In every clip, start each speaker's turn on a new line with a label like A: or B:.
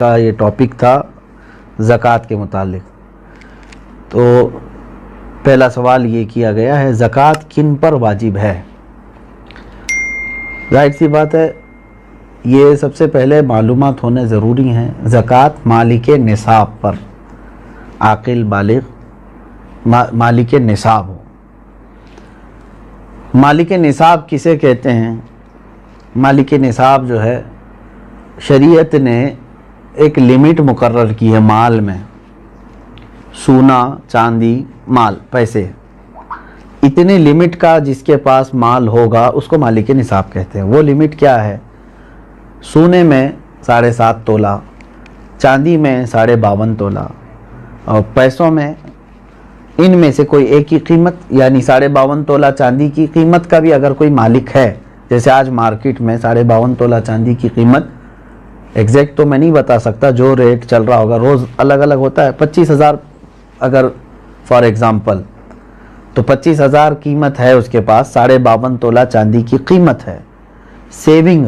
A: کا یہ ٹاپک تھا زکوٰۃ کے متعلق. تو پہلا سوال یہ کیا گیا ہے زکوٰۃ کن پر واجب ہے. ظاہر سی بات ہے یہ سب سے پہلے معلومات ہونے ضروری ہیں. زکوٰۃ مالک نصاب پر، عاقل بالغ مالک نصاب ہو. مالک نصاب کسے کہتے ہیں؟ مالک نصاب جو ہے شریعت نے ایک لمٹ مقرر کی ہے مال میں، سونا چاندی مال پیسے، اتنے لمٹ کا جس کے پاس مال ہوگا اس کو مالک نصاب کہتے ہیں. وہ لمٹ کیا ہے؟ سونے میں 7.5 تولہ، چاندی میں 52.5 تولہ، اور پیسوں میں ان میں سے کوئی ایک کی قیمت، یعنی 52.5 تولہ چاندی کی قیمت کا بھی اگر کوئی مالک ہے، جیسے آج مارکیٹ میں 52.5 تولہ چاندی کی قیمت ایگزیکٹ تو میں نہیں بتا سکتا، جو ریٹ چل رہا ہوگا روز الگ الگ ہوتا ہے. 25,000 اگر فار ایگزامپل، تو 25,000 قیمت ہے اس کے پاس، 52.5 تولہ چاندی کی قیمت ہے. سیونگ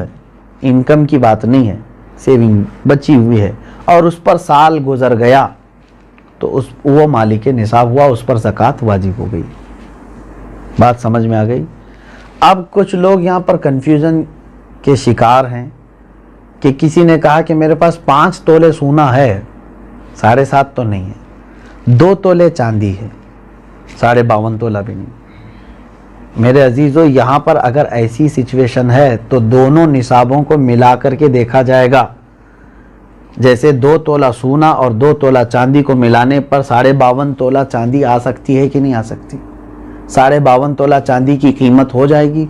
A: انکم کی بات نہیں ہے، سیونگ بچی ہوئی ہے، اور اس پر سال گزر گیا تو وہ مالک نصاب ہوا، اس پر زکوٰۃ واجب ہو گئی. بات سمجھ میں آ گئی؟ اب کچھ لوگ یہاں پر کنفیوژن کے شکار ہیں کہ کسی نے کہا کہ میرے پاس 5 تولے سونا ہے، 7.5 تو نہیں ہے، 2 تولے چاندی ہے، 52.5 تولہ بھی نہیں. میرے عزیزو یہاں پر اگر ایسی سچویشن ہے تو دونوں نصابوں کو ملا کر کے دیکھا جائے گا. جیسے 2 تولہ سونا اور 2 تولہ چاندی کو ملانے پر 52.5 تولہ چاندی آ سکتی ہے کہ نہیں آ سکتی؟ 52.5 تولہ چاندی کی قیمت ہو جائے گی.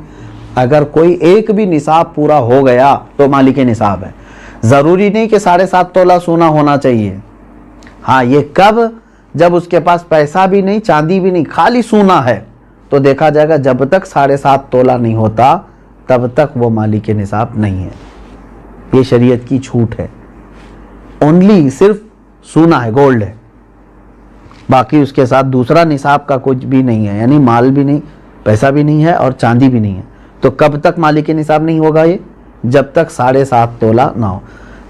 A: اگر کوئی ایک بھی نصاب پورا ہو گیا تو مالک نصاب ہے. ضروری نہیں کہ 7.5 تولہ سونا ہونا چاہیے. ہاں یہ کب؟ جب اس کے پاس پیسہ بھی نہیں، چاندی بھی نہیں، خالی سونا ہے، تو دیکھا جائے گا جب تک 7.5 تولہ نہیں ہوتا تب تک وہ مالک نصاب نہیں ہے. یہ شریعت کی چھوٹ ہے. اونلی صرف سونا ہے، گولڈ ہے، باقی اس کے ساتھ دوسرا نصاب کا کچھ بھی نہیں ہے، یعنی مال بھی نہیں، پیسہ بھی نہیں ہے اور چاندی بھی نہیں ہے. تو کب تک مالک نصاب نہیں ہوگا یہ؟ جب تک 7.5 تولہ نہ ہو.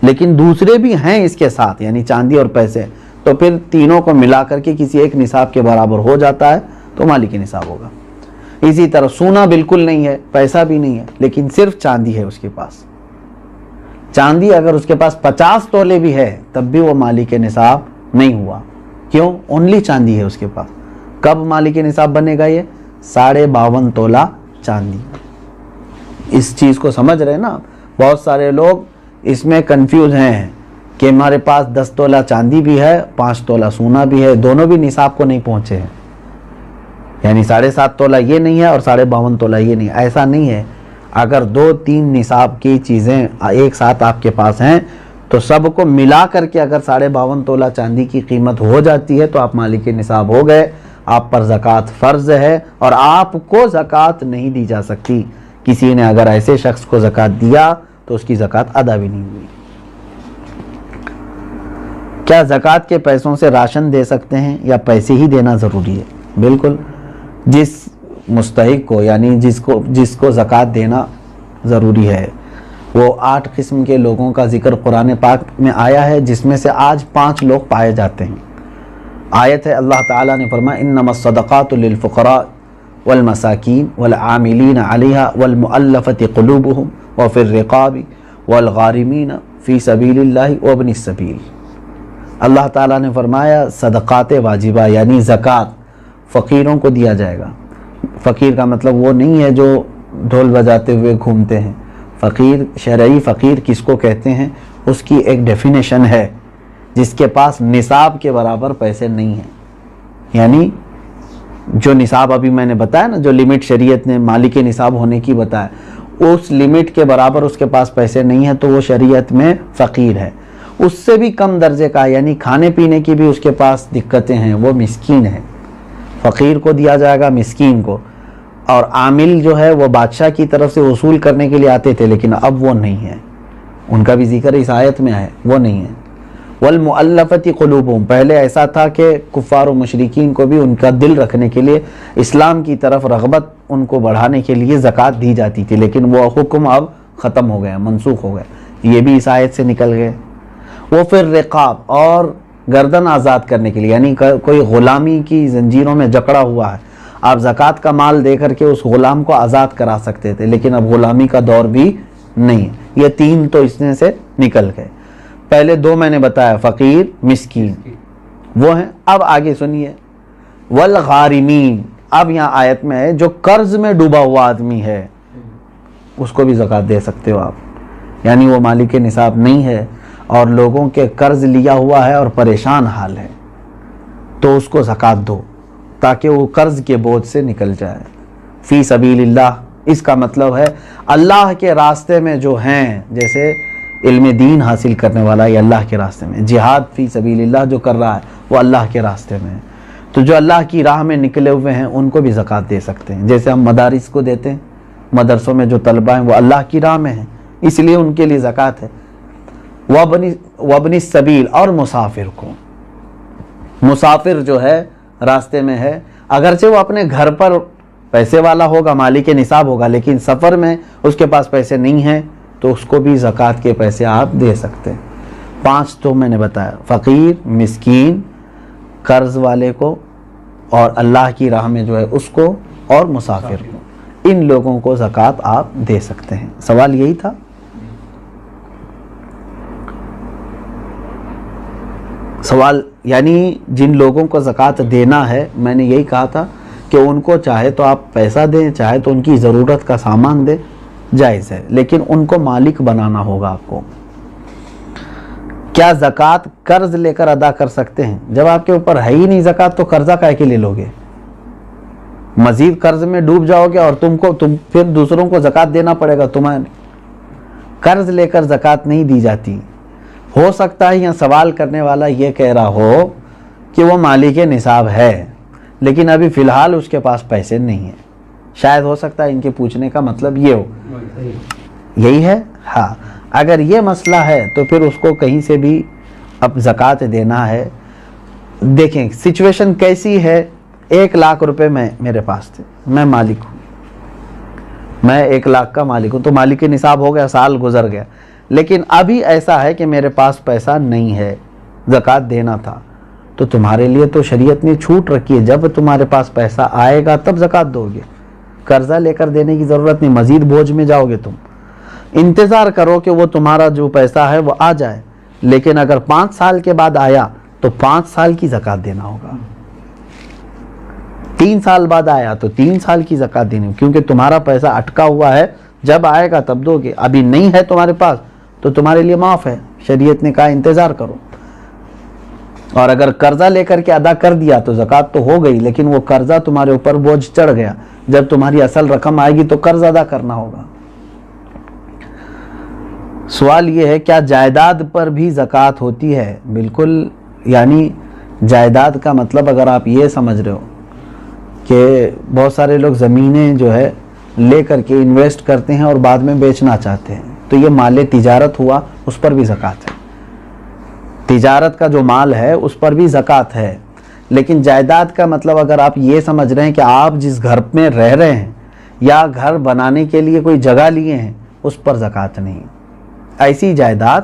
A: لیکن دوسرے بھی ہیں اس کے ساتھ، یعنی چاندی اور پیسے، تو پھر تینوں کو ملا کر کے کسی ایک نصاب کے برابر ہو جاتا ہے تو مالک نصاب ہوگا. اسی طرح سونا بالکل نہیں ہے، پیسہ بھی نہیں ہے، لیکن صرف چاندی ہے اس کے پاس. چاندی اگر اس کے پاس 50 تولے بھی ہے تب بھی وہ مالک نصاب نہیں ہوا. کیوں؟ اونلی چاندی ہے اس کے پاس. کب مالک نصاب بنے گا یہ؟ 52.5 تولہ چاندی. اس چیز کو سمجھ رہے نا؟ بہت سارے لوگ اس میں کنفیوز ہیں کہ ہمارے پاس 10 تولہ چاندی بھی ہے، 5 تولہ سونا بھی ہے، دونوں بھی نصاب کو نہیں پہنچے ہیں، یعنی 7.5 تولہ یہ نہیں ہے اور 52.5 تولہ یہ نہیں ہے. ایسا نہیں ہے. اگر 2-3 نصاب کی چیزیں ایک ساتھ آپ کے پاس ہیں تو سب کو ملا کر کے اگر 52.5 تولہ چاندی کی قیمت ہو جاتی ہے تو آپ مالک نصاب ہو گئے. آپ پر زکوٰۃ فرض ہے اور آپ کو زکوٰۃ نہیں دی جا سکتی. کسی نے اگر ایسے شخص کو زکوٰۃ دیا تو اس کی زکوٰۃ ادا بھی نہیں ہوئی. کیا زکوٰۃ کے پیسوں سے راشن دے سکتے ہیں یا پیسے ہی دینا ضروری ہے؟ بالکل. جس مستحق کو، یعنی جس کو زکوٰۃ دینا ضروری ہے، وہ 8 قسم کے لوگوں کا ذکر قرآن پاک میں آیا ہے، جس میں سے آج 5 لوگ پائے جاتے ہیں. آیت ہے، اللہ تعالیٰ نے فرمایا انما الصدقات للفقراء والمساکین والعاملین علیہا والمؤلفۃ قلوبہم وفی الرقاب والغارمین فی سبیل اللہ وابن السبیل. اللہ تعالیٰ نے فرمایا صدقات واجبہ یعنی زکوٰۃ فقیروں کو دیا جائے گا. فقیر کا مطلب وہ نہیں ہے جو ڈھول بجاتے ہوئے گھومتے ہیں. فقیر، شرعی فقیر کس کو کہتے ہیں؟ اس کی ایک ڈیفینیشن ہے، جس کے پاس نصاب کے برابر پیسے نہیں ہیں. یعنی جو نصاب ابھی میں نے بتایا نا، جو لمٹ شریعت نے مالک نصاب ہونے کی بتایا، اس لمٹ کے برابر اس کے پاس پیسے نہیں ہیں تو وہ شریعت میں فقیر ہے. اس سے بھی کم درجے کا، یعنی کھانے پینے کی بھی اس کے پاس دقتیں ہیں، وہ مسکین ہے. فقیر کو دیا جائے گا، مسکین کو. اور عامل جو ہے وہ بادشاہ کی طرف سے وصول کرنے کے لیے آتے تھے، لیکن اب وہ نہیں ہے، ان کا بھی ذکر اس آیت میں ہے، وہ نہیں ہے. والمؤلفۃ قلوبہم، پہلے ایسا تھا کہ کفار و مشرکین کو بھی ان کا دل رکھنے کے لیے، اسلام کی طرف رغبت ان کو بڑھانے کے لیے زکوٰۃ دی جاتی تھی، لیکن وہ حکم اب ختم ہو گیا، منسوخ ہو گیا. یہ بھی اس آیت سے نکل گئے. وہ پھر رقاب اور گردن آزاد کرنے کے لیے، یعنی کوئی غلامی کی زنجیروں میں جکڑا ہوا ہے، آپ زکوٰۃ کا مال دے کر کے اس غلام کو آزاد کرا سکتے تھے، لیکن اب غلامی کا دور بھی نہیں ہے۔ یہ تین تو اس میں سے نکل گئے۔ پہلے دو میں نے بتایا، فقیر، مسکین، وہ ہیں۔ اب آگے سنیے، والغارمین، اب یہاں آیت میں ہے جو قرض میں ڈوبا ہوا آدمی ہے اس کو بھی زکوٰۃ دے سکتے ہو آپ، یعنی وہ مالک نصاب نہیں ہے اور لوگوں کے قرض لیا ہوا ہے اور پریشان حال ہے، تو اس کو زکوٰۃ دو تاکہ وہ قرض کے بوجھ سے نکل جائے۔ فی سبیل اللہ، اس کا مطلب ہے اللہ کے راستے میں جو ہیں، جیسے علم دین حاصل کرنے والا یہ اللہ کے راستے میں، جہاد فی سبیل اللہ جو کر رہا ہے وہ اللہ کے راستے میں ہے، تو جو اللہ کی راہ میں نکلے ہوئے ہیں ان کو بھی زکوٰۃ دے سکتے ہیں۔ جیسے ہم مدارس کو دیتے ہیں، مدرسوں میں جو طلبہ ہیں وہ اللہ کی راہ میں ہیں، اس لیے ان کے لیے زکوٰۃ ہے۔ وابن السبیل، اور مسافر کو، مسافر جو ہے راستے میں ہے، اگرچہ وہ اپنے گھر پر پیسے والا ہوگا، مالک نصاب ہوگا، لیکن سفر میں اس کے پاس پیسے نہیں ہیں تو اس کو بھی زکوٰۃ کے پیسے آپ دے سکتے ہیں۔ 5 تو میں نے بتایا، فقیر، مسکین، قرض والے کو، اور اللہ کی راہ میں جو ہے اس کو، اور مسافر کو، ان لوگوں کو زکوٰۃ آپ دے سکتے ہیں۔ سوال یہی تھا۔ سوال یعنی جن لوگوں کو زکوٰۃ دینا ہے، میں نے یہی کہا تھا کہ ان کو چاہے تو آپ پیسہ دیں، چاہے تو ان کی ضرورت کا سامان دیں، جائز ہے، لیکن ان کو مالک بنانا ہوگا آپ کو۔ کیا زکوٰۃ قرض لے کر ادا کر سکتے ہیں؟ جب آپ کے اوپر ہے ہی نہیں زکوٰۃ تو قرضہ کائے کے لے لوگے؟ مزید قرض میں ڈوب جاؤ گے اور تم پھر دوسروں کو زکوٰۃ دینا پڑے گا تمہیں۔ قرض لے کر زکوٰۃ نہیں دی جاتی۔ ہو سکتا ہے یہاں سوال کرنے والا یہ کہہ رہا ہو کہ وہ مالک نصاب ہے لیکن ابھی فی الحال اس کے پاس پیسے نہیں ہیں، شاید ہو سکتا ہے ان کے پوچھنے کا مطلب یہ ہو، یہی ہے۔ ہاں، اگر یہ مسئلہ ہے تو پھر اس کو کہیں سے بھی اب زکوٰۃ دینا ہے۔ دیکھیں سچویشن کیسی ہے، 1 لاکھ روپے میرے پاس تھے، میں مالک ہوں، میں 1 لاکھ کا مالک ہوں، تو مالک نصاب ہو گیا، سال گزر گیا، لیکن ابھی ایسا ہے کہ میرے پاس پیسہ نہیں ہے، زکوٰۃ دینا تھا، تو تمہارے لیے تو شریعت نے چھوٹ رکھی ہے، جب تمہارے پاس پیسہ آئے گا تب زکوٰۃ دو گے، قرضہ لے کر دینے کی ضرورت نہیں، مزید بوجھ میں جاؤ گے تم۔ انتظار کرو کہ وہ تمہارا جو پیسہ ہے وہ آ جائے، لیکن اگر 5 سال کے بعد آیا تو 5 سال کی زکوٰۃ دینا ہوگا، 3 سال بعد آیا تو 3 سال کی زکوٰۃ دینی ہوگی، کیونکہ تمہارا پیسہ اٹکا ہوا ہے، جب آئے گا تب دو گے، ابھی نہیں ہے تمہارے پاس تو تمہارے لیے معاف ہے، شریعت نے کہا انتظار کرو۔ اور اگر قرضہ لے کر کے ادا کر دیا تو زکوٰۃ تو ہو گئی، لیکن وہ قرضہ تمہارے اوپر بوجھ چڑھ گیا، جب تمہاری اصل رقم آئے گی تو قرض ادا کرنا ہوگا۔ سوال یہ ہے کیا جائیداد پر بھی زکوٰۃ ہوتی ہے؟ بالکل، یعنی جائیداد کا مطلب اگر آپ یہ سمجھ رہے ہو کہ بہت سارے لوگ زمینیں جو ہے لے کر کے انویسٹ کرتے ہیں اور بعد میں بیچنا چاہتے ہیں، تو یہ مال تجارت ہوا، اس پر بھی زکوٰۃ ہے، تجارت کا جو مال ہے اس پر بھی زکوٰۃ ہے۔ لیکن جائیداد کا مطلب اگر آپ یہ سمجھ رہے ہیں کہ آپ جس گھر میں رہ رہے ہیں یا گھر بنانے کے لیے کوئی جگہ لیے ہیں، اس پر زکوٰۃ نہیں۔ ایسی جائیداد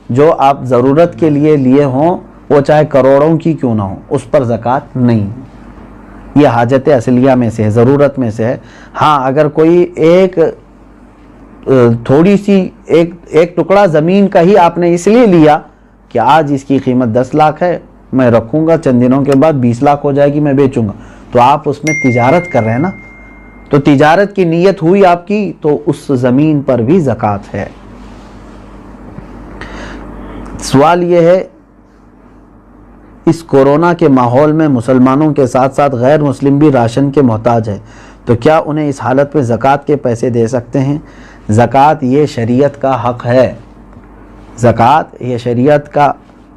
A: جو آپ ضرورت کے لیے لیے ہوں، وہ چاہے کروڑوں کی کیوں نہ ہو، اس پر زکوٰۃ نہیں۔ یہ حاجت اصلیہ میں سے ہے، ضرورت میں سے ہے۔ ہاں، اگر کوئی ایک تھوڑی سی ایک ٹکڑا زمین کا ہی آپ نے اس لیے لیا کہ آج اس کی قیمت 10 لاکھ ہے، میں رکھوں گا، چند دنوں کے بعد 20 لاکھ ہو جائے گی، میں بیچوں گا، تو آپ اس میں تجارت کر رہے ہیں نا، تو تجارت کی نیت ہوئی آپ کی، تو اس زمین پر بھی زکوٰۃ ہے۔ سوال یہ ہے اس کورونا کے ماحول میں مسلمانوں کے ساتھ ساتھ غیر مسلم بھی راشن کے محتاج ہیں، تو کیا انہیں اس حالت میں زکوٰۃ کے پیسے دے سکتے ہیں؟ زکوٰۃ یہ شریعت کا حق ہے، زکوٰۃ یہ شریعت کا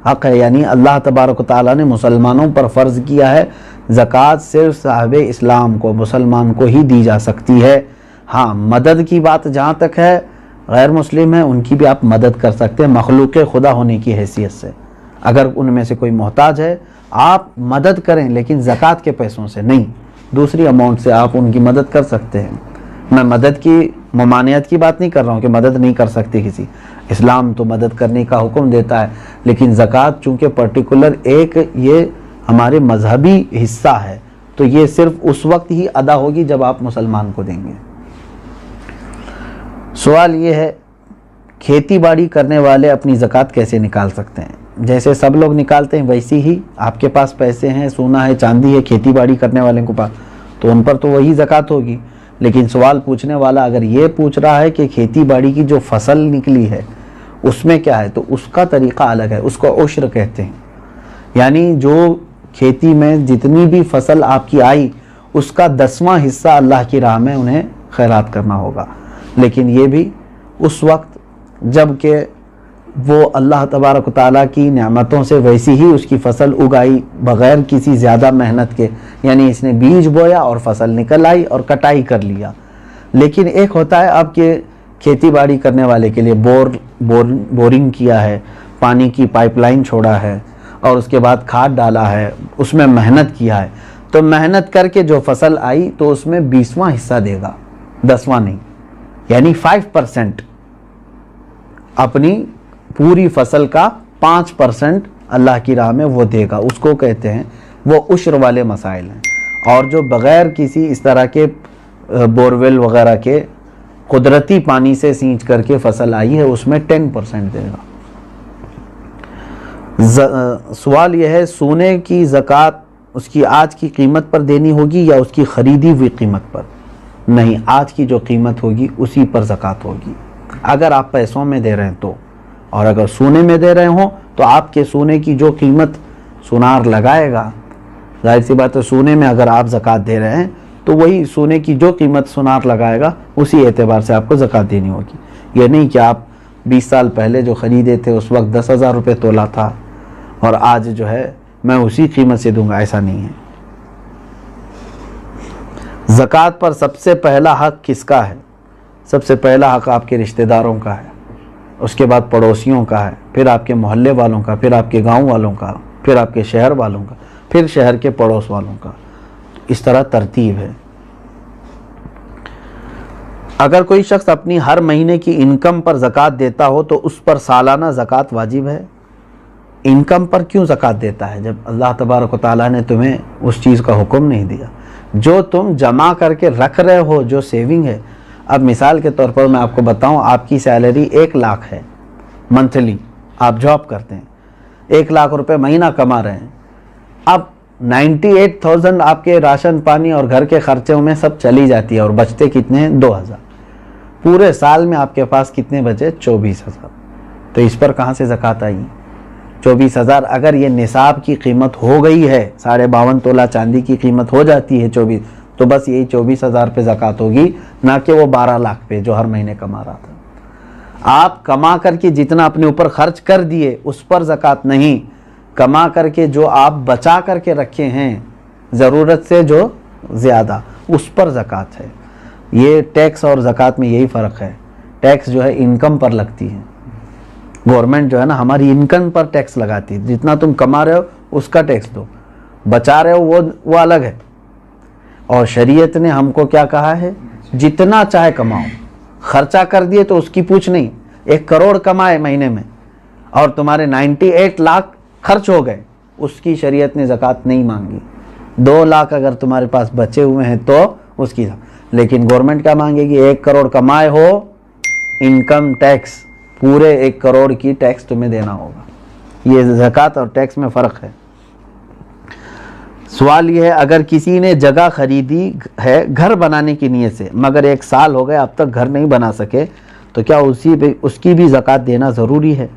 A: حق ہے، یعنی اللہ تبارک و تعالیٰ نے مسلمانوں پر فرض کیا ہے، زکوٰۃ صرف صاحب اسلام کو، مسلمان کو ہی دی جا سکتی ہے۔ ہاں، مدد کی بات جہاں تک ہے، غیر مسلم ہیں ان کی بھی آپ مدد کر سکتے ہیں مخلوق خدا ہونے کی حیثیت سے، اگر ان میں سے کوئی محتاج ہے آپ مدد کریں، لیکن زکوٰۃ کے پیسوں سے نہیں، دوسری اماؤنٹ سے آپ ان کی مدد کر سکتے ہیں۔ میں مدد کی ممانعت کی بات نہیں کر رہا ہوں کہ مدد نہیں کر سکتے کسی، اسلام تو مدد کرنے کا حکم دیتا ہے، لیکن زکوٰۃ چونکہ پرٹیکولر ایک یہ ہمارے مذہبی حصہ ہے، تو یہ صرف اس وقت ہی ادا ہوگی جب آپ مسلمان کو دیں گے۔ سوال یہ ہے کھیتی باڑی کرنے والے اپنی زکوٰۃ کیسے نکال سکتے ہیں؟ جیسے سب لوگ نکالتے ہیں ویسی ہی آپ کے پاس پیسے ہیں، سونا ہے، چاندی ہے، کھیتی باڑی کرنے والے کے پاس، تو ان پر تو وہی زکوٰۃ ہوگی۔ لیکن سوال پوچھنے والا اگر یہ پوچھ رہا ہے کہ کھیتی باڑی کی جو فصل نکلی ہے اس میں کیا ہے، تو اس کا طریقہ الگ ہے، اس کو عشر کہتے ہیں۔ یعنی جو کھیتی میں جتنی بھی فصل آپ کی آئی اس کا 10واں حصہ اللہ کی راہ میں انہیں خیرات کرنا ہوگا، لیکن یہ بھی اس وقت جب کہ وہ اللہ تبارک و تعالیٰ کی نعمتوں سے ویسی ہی اس کی فصل اگائی بغیر کسی زیادہ محنت کے، یعنی اس نے بیج بویا اور فصل نکل آئی اور کٹائی کر لیا۔ لیکن ایک ہوتا ہے آپ کے کھیتی باڑی کرنے والے کے لیے بورنگ کیا ہے، پانی کی پائپ لائن چھوڑا ہے اور اس کے بعد کھاد ڈالا ہے، اس میں محنت کیا ہے، تو محنت کر کے جو فصل آئی تو اس میں 20واں حصہ دے گا، 10واں نہیں، یعنی 5%، اپنی پوری فصل کا 5% اللہ کی راہ میں وہ دے گا، اس کو کہتے ہیں، وہ عشر والے مسائل ہیں۔ اور جو بغیر کسی اس طرح کے بورویل وغیرہ کے قدرتی پانی سے سینچ کر کے فصل آئی ہے اس میں 10% دے گا۔ سوال یہ ہے سونے کی زکوٰۃ اس کی آج کی قیمت پر دینی ہوگی یا اس کی خریدی ہوئی قیمت پر؟ نہیں، آج کی جو قیمت ہوگی اسی پر زکوٰۃ ہوگی، اگر آپ پیسوں میں دے رہے ہیں تو، اور اگر سونے میں دے رہے ہوں تو آپ کے سونے کی جو قیمت سونار لگائے گا، ظاہر سی بات ہے سونے میں اگر آپ زکوٰۃ دے رہے ہیں تو وہی سونے کی جو قیمت سونار لگائے گا اسی اعتبار سے آپ کو زکوٰۃ دینی ہوگی۔ یہ نہیں کہ آپ 20 سال پہلے جو خریدے تھے اس وقت 10,000 روپے تولہ تھا اور آج جو ہے میں اسی قیمت سے دوں گا، ایسا نہیں ہے۔ زکوٰۃ پر سب سے پہلا حق کس کا ہے؟ سب سے پہلا حق آپ کے رشتہ داروں کا ہے، اس کے بعد پڑوسیوں کا ہے، پھر آپ کے محلے والوں کا، پھر آپ کے گاؤں والوں کا، پھر آپ کے شہر والوں کا، پھر شہر کے پڑوس والوں کا، اس طرح ترتیب ہے۔ اگر کوئی شخص اپنی ہر مہینے کی انکم پر زکوٰۃ دیتا ہو تو اس پر سالانہ زکوٰۃ واجب ہے؟ انکم پر کیوں زکوٰۃ دیتا ہے جب اللہ تبارک و تعالیٰ نے تمہیں اس چیز کا حکم نہیں دیا؟ جو تم جمع کر کے رکھ رہے ہو، جو سیونگ ہے، اب مثال کے طور پر میں آپ کو بتاؤں، آپ کی سیلری 1 لاکھ ہے منتھلی، آپ جاب کرتے ہیں، 1 لاکھ روپے مہینہ کما رہے ہیں، اب 98,000 آپ کے راشن پانی اور گھر کے خرچوں میں سب چلی جاتی ہے اور بچتے کتنے ہیں؟ 2,000۔ پورے سال میں آپ کے پاس کتنے بچے؟ 24,000۔ تو اس پر کہاں سے زکوٰۃ آئی؟ 24,000 اگر یہ نصاب کی قیمت ہو گئی ہے، 52.5 تولہ چاندی کی قیمت ہو جاتی ہے 24، تو بس یہی 24,000 پہ زکوٰۃ ہوگی، نہ کہ وہ 12 لاکھ پہ جو ہر مہینے کما رہا تھا۔ آپ کما کر کے جتنا اپنے اوپر خرچ کر دیے اس پر زکوٰۃ نہیں، کما کر کے جو آپ بچا کر کے رکھے ہیں ضرورت سے جو زیادہ، اس پر زکوٰۃ ہے۔ یہ ٹیکس اور زکوٰۃ میں یہی فرق ہے، ٹیکس جو ہے انکم پر لگتی ہے، گورنمنٹ جو ہے نا ہماری انکم پر ٹیکس لگاتی ہے، جتنا تم کما رہے ہو اس کا ٹیکس دو، بچا رہے ہو وہ الگ ہے۔ اور شریعت نے ہم کو کیا کہا ہے؟ جتنا چاہے کماؤ، خرچہ کر دیے تو اس کی پوچھ نہیں۔ 1 کروڑ کمائے مہینے میں اور تمہارے 98 لاکھ خرچ ہو گئے، اس کی شریعت نے زکوٰۃ نہیں مانگی۔ 2 لاکھ اگر تمہارے پاس بچے ہوئے ہیں تو اس کی، لیکن گورنمنٹ کیا مانگے گی؟ 1 کروڑ کمائے ہو، انکم ٹیکس پورے 1 کروڑ کی ٹیکس تمہیں دینا ہوگا۔ یہ زکوٰۃ اور ٹیکس میں فرق ہے۔ سوال یہ ہے اگر کسی نے جگہ خریدی ہے گھر بنانے کی نیت سے مگر 1 سال ہو گئے اب تک گھر نہیں بنا سکے تو کیا اس کی بھی زکوٰۃ دینا ضروری ہے؟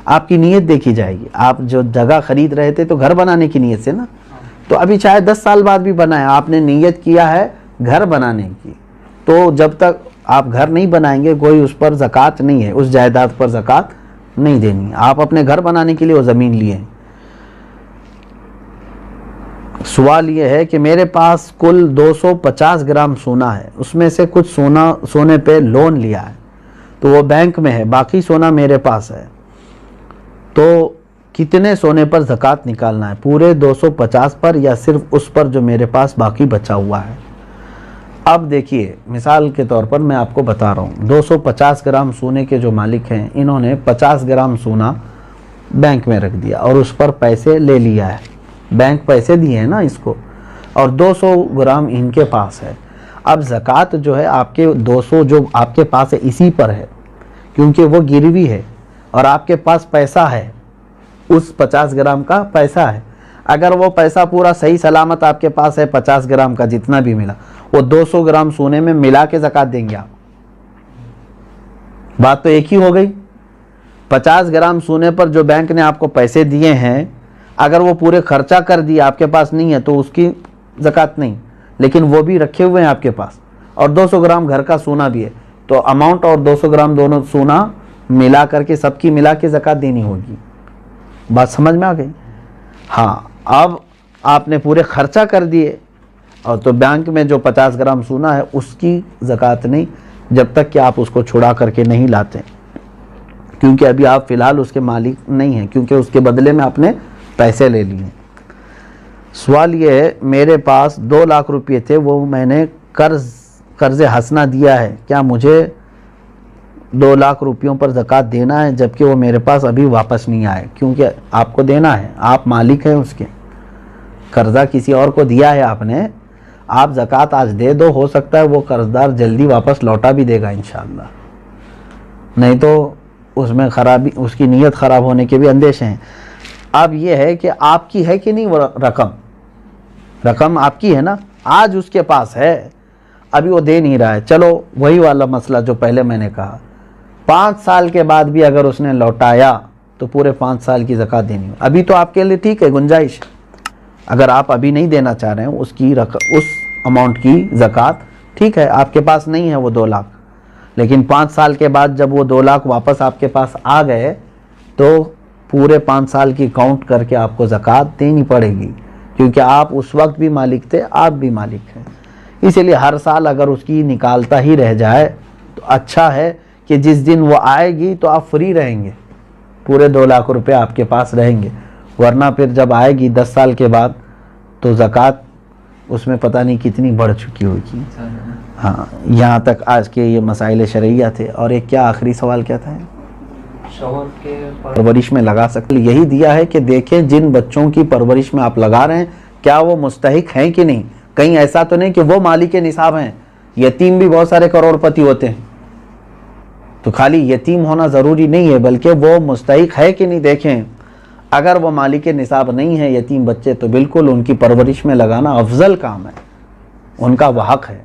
A: آپ کی نیت دیکھی جائے گی۔ آپ جو جگہ خرید رہے تھے تو گھر بنانے کی نیت سے نا، تو ابھی چاہے 10 سال بعد بھی بنائیں، آپ نے نیت کیا ہے گھر بنانے کی، تو جب تک آپ گھر نہیں بنائیں گے کوئی اس پر زکوٰۃ نہیں ہے، اس جائیداد پر زکوٰۃ نہیں دینی۔ آپ اپنے گھر بنانے کے لیے وہ زمین لیے ہیں۔ سوال یہ ہے کہ میرے پاس کل 250 گرام سونا ہے، اس میں سے کچھ سونے پہ لون لیا ہے تو وہ بینک میں ہے، باقی سونا میرے پاس ہے، تو کتنے سونے پر زکوٰۃ نکالنا ہے؟ پورے 250 پر یا صرف اس پر جو میرے پاس باقی بچا ہوا ہے؟ اب دیکھیے مثال کے طور پر میں آپ کو بتا رہا ہوں، 250 گرام سونے کے جو مالک ہیں انہوں نے 50 گرام سونا بینک میں رکھ دیا اور اس پر پیسے لے لیا ہے، بینک پیسے دیے ہیں نا اس کو، اور 200 گرام ان کے پاس ہے۔ اب زکوٰۃ جو ہے آپ کے 200 جو آپ کے پاس ہے اسی پر ہے، کیونکہ وہ گروی ہے اور آپ کے پاس پیسہ ہے، اس 50 گرام کا پیسہ ہے۔ اگر وہ پیسہ پورا صحیح سلامت آپ کے پاس ہے 50 گرام کا جتنا بھی ملا، وہ 200 گرام سونے میں ملا کے زکوٰۃ دیں گے آپ۔ بات تو ایک ہی ہو گئی۔ 50 گرام سونے پر جو بینک نے آپ کو پیسے دیے ہیں، اگر وہ پورے خرچہ کر دیا آپ کے پاس نہیں ہے تو اس کی زکوٰۃ نہیں، لیکن وہ بھی رکھے ہوئے ہیں آپ کے پاس، اور 200 گرام گھر کا سونا بھی ہے، تو اماؤنٹ اور 200 گرام دونوں سونا ملا کر کے سب کی ملا کے زکوٰۃ دینی ہوگی۔ بات سمجھ میں آ گئی؟ ہاں، اب آپ نے پورے خرچہ کر دیے اور تو بینک میں جو 50 گرام سونا ہے اس کی زکوٰۃ نہیں، جب تک کہ آپ اس کو چھڑا کر کے نہیں لاتے، کیونکہ ابھی آپ فی الحال اس کے مالک نہیں ہیں، کیونکہ اس کے بدلے میں آپ نے پیسے لے لیے۔ سوال یہ ہے، میرے پاس 2 لاکھ روپے تھے، وہ میں نے قرض حسنہ دیا ہے، کیا مجھے 2 لاکھ روپیوں پر زکوٰۃ دینا ہے جبکہ وہ میرے پاس ابھی واپس نہیں آئے؟ کیونکہ آپ کو دینا ہے، آپ مالک ہیں اس کے، قرضہ کسی اور کو دیا ہے آپ نے، آپ زکوٰۃ آج دے دو، ہو سکتا ہے وہ قرضدار جلدی واپس لوٹا بھی دے گا انشاءاللہ، نہیں تو اس میں خرابی، اس کی نیت خراب ہونے کے بھی اندیشے ہیں۔ اب یہ ہے کہ آپ کی ہے کہ نہیں وہ رقم آپ کی ہے نا، آج اس کے پاس ہے، ابھی وہ دے نہیں رہا ہے، چلو وہی والا مسئلہ جو پہلے میں نے کہا، 5 سال کے بعد بھی اگر اس نے لوٹایا تو پورے 5 سال کی زکوٰۃ دینی ہو۔ ابھی تو آپ کے لیے ٹھیک ہے، گنجائش، اگر آپ ابھی نہیں دینا چاہ رہے ہیں اس اماؤنٹ کی زکوٰۃ، ٹھیک ہے، آپ کے پاس نہیں ہے وہ 2 لاکھ، لیکن 5 سال کے بعد جب وہ 2 لاکھ واپس آپ کے پاس آ گئے تو پورے 5 سال کی کاؤنٹ کر کے آپ کو زکوٰۃ دینی پڑے گی، کیونکہ آپ اس وقت بھی مالک تھے، آپ بھی مالک ہیں۔ اسی لیے ہر سال اگر اس کی نکالتا ہی رہ جائے تو اچھا ہے کہ جس دن وہ آئے گی تو آپ فری رہیں گے، پورے 2 لاکھ روپے آپ کے پاس رہیں گے، ورنہ پھر جب آئے گی 10 سال کے بعد تو زکوٰۃ اس میں پتہ نہیں کتنی بڑھ چکی ہوگی۔ ہاں، یہاں تک آج کے یہ مسائل شرعیہ تھے۔ اور ایک کیا آخری سوال کیا تھا؟
B: شوہر کے
A: پرورش میں لگا سکتے، یہی دیا ہے کہ دیکھیں جن بچوں کی پرورش میں آپ لگا رہے ہیں کیا وہ مستحق ہیں کہ نہیں، کہیں ایسا تو نہیں کہ وہ مالک نصاب ہیں۔ یتیم بھی بہت سارے کروڑ پتی ہوتے ہیں، تو خالی یتیم ہونا ضروری نہیں ہے، بلکہ وہ مستحق ہے کہ نہیں دیکھیں۔ اگر وہ مالک نصاب نہیں ہے یتیم بچے تو بالکل ان کی پرورش میں لگانا افضل کام ہے، ان کا وہ حق ہے۔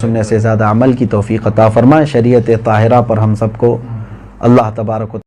A: سننے سے زیادہ عمل کی توفیق عطا فرمائے۔ شریعت طاہرہ پر ہم سب کو اللہ تبارک و